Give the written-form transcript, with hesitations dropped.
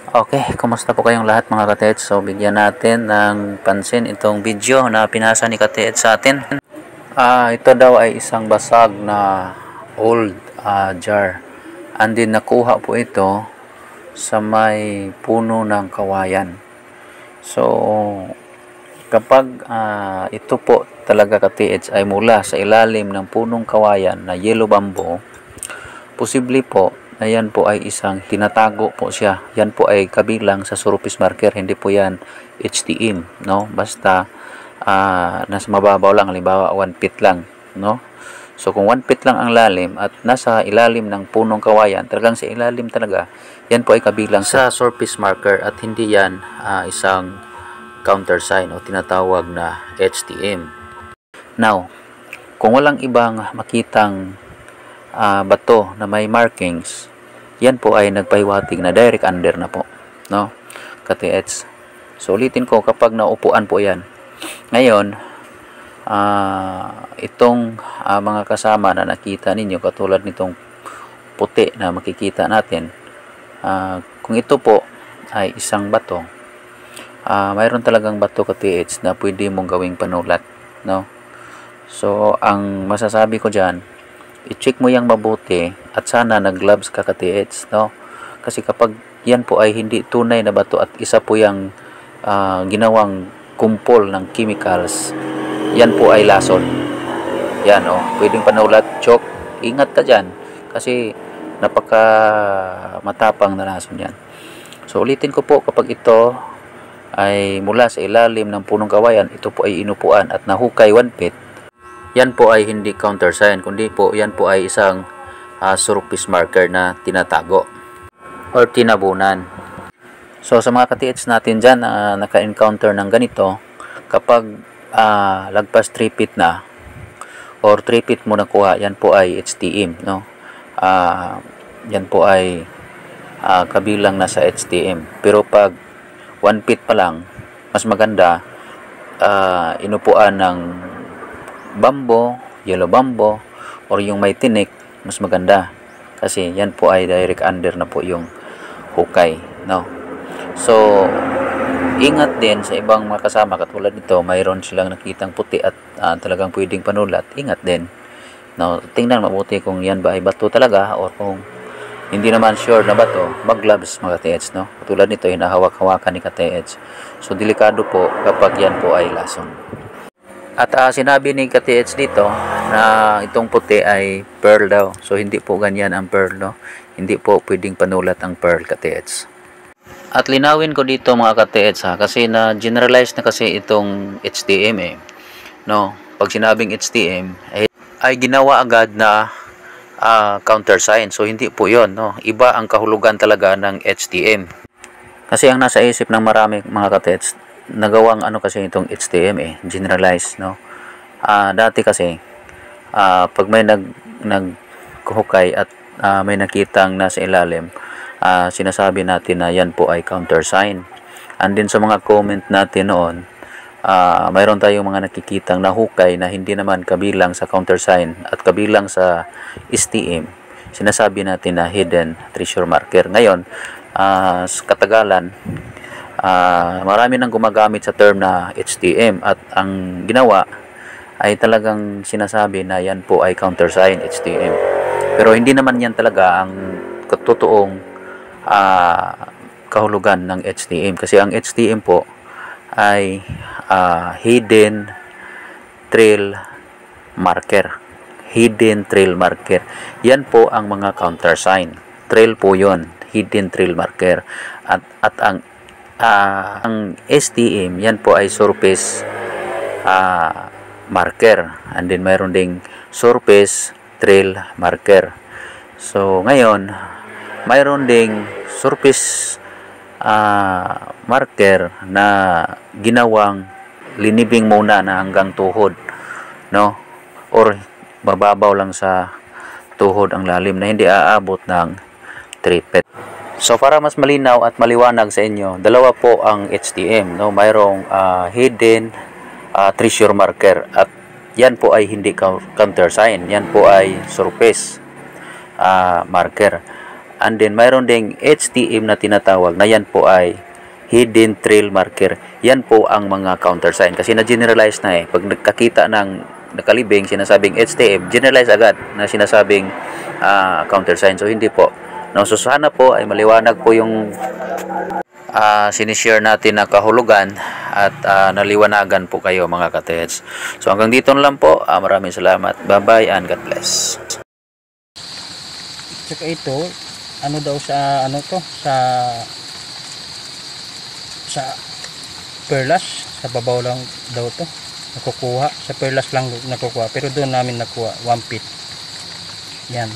Okay, kumusta po kayong lahat mga katets? So, bigyan natin ng pansin itong video na pinasa ni katets sa atin. Ito daw ay isang basag na old jar. And then nakuha po ito sa may puno ng kawayan. So, kapag ito po talaga katets ay mula sa ilalim ng punong kawayan na yellow bamboo, posible po na yan po ay isang tinatago po siya. Yan po ay kabilang sa surface marker, hindi po yan HTM, no? Basta nasa mababaw lang, halimbawa 1 feet lang, no? So kung 1 feet lang ang lalim at nasa ilalim ng punong kawayan, talagang sa ilalim talaga, yan po ay kabilang sa surface marker at hindi yan isang countersign o tinatawag na HTM. Now, kung walang ibang makitang bato na may markings, yan po ay nagpahiwatig na direct under na po, no, katets. So ulitin ko, kapag naupuan po yan ngayon, itong mga kasama na nakita ninyo, katulad nitong puti na makikita natin, kung ito po ay isang bato, mayroon talagang bato katets na pwede mong gawing panulat, no. So ang masasabi ko dyan, i-check mo yang mabuti at sana nag-gloves ka katets, no? Kasi kapag yan po ay hindi tunay na bato at isa po yung ginawang kumpol ng chemicals, yan po ay lason. Yan, pwedeng panulat, chalk. Ingat ka dyan kasi napaka matapang na lason yan. So ulitin ko po, kapag ito ay mula sa ilalim ng punong kawayan, ito po ay inupuan at nahukay 1 feet, yan po ay hindi countersign, kundi po yan po ay isang surface marker na tinatago or tinabunan. So sa mga katiits natin dyan na naka-encounter ng ganito, kapag lagpas 3 feet na or 3 feet mo nakuha, yan po ay HTM, no? Yan po ay kabilang na sa HTM. Pero pag 1 feet pa lang, mas maganda inupuan ng bambo, yellow bambo, or yung may tinik, mas maganda kasi yan po ay direct under na po yung hukay, no. So ingat din sa ibang mga kasama, katulad nito, mayroon silang nakitang puti at talagang pwedeng panulat. Ingat din, no. Tingnan mabuti kung yan ba ay bato talaga, or kung hindi naman sure na bato, mag-gloves mga ka-TH, no. Katulad nito, hinahawak-hawakan ni ka-TH. So delikado po kapag yan po ay lason. At sinabi ni ka-TH dito na itong puti ay pearl daw. So hindi po ganyan ang pearl, no. Hindi po pwedeng panulat ang pearl, ka-TH. At linawin ko dito mga ka-TH, kasi na generalize na kasi itong HTM no. Pag sinabing HTM ay ginawa agad na countersign. So hindi po 'yon, no. Iba ang kahulugan talaga ng HTM. Kasi ang nasa isip ng marami mga ka-TH, nagawang kasi itong HTM generalized, no. Dati kasi pag may naghukay at may nakitang nasa ilalim, sinasabi natin na yan po ay countersign. And din sa mga comment natin noon, mayroon tayong mga nakikitang nahukay na hindi naman kabilang sa countersign at kabilang sa STM, sinasabi natin na hidden treasure marker. Ngayon sa katagalan, marami nang gumagamit sa term na HTM at ang ginawa ay talagang sinasabi na yan po ay countersign HTM. Pero hindi naman yan talaga ang totoong kahulugan ng HTM, kasi ang HTM po ay hidden trail marker. Hidden trail marker. Yan po ang mga countersign. Trail po yon, hidden trail marker. At ang STM, yan po ay surface marker. And then mayroon ding surface trail marker. So ngayon, mayroon ding surface marker na ginawang linibing muna na hanggang tuhod, no, or mababaw lang sa tuhod ang lalim na hindi aabot ng 3 feet. So para mas malinaw at maliwanag sa inyo, dalawa po ang HTM, no. Mayroong hidden treasure marker at yan po ay hindi countersign, yan po ay surface marker. And then mayroon ding HTM na tinatawag na yan po ay hidden trail marker. Yan po ang mga countersign kasi na-generalize na pag nagkakita ng nakalibing sinasabing HTM, generalize agad na sinasabing countersign. So hindi po. So sana po ay maliwanag po yung sinishare natin na kahulugan at naliwanagan po kayo mga katets. So hanggang dito na lang po. Maraming salamat. Bye-bye and God bless. Tsaka ito, ano daw sa ano to, sa perlas, sa babaw lang daw to nakukuha, sa perlas lang nakukuha, pero doon namin nakuha 1 feet yan.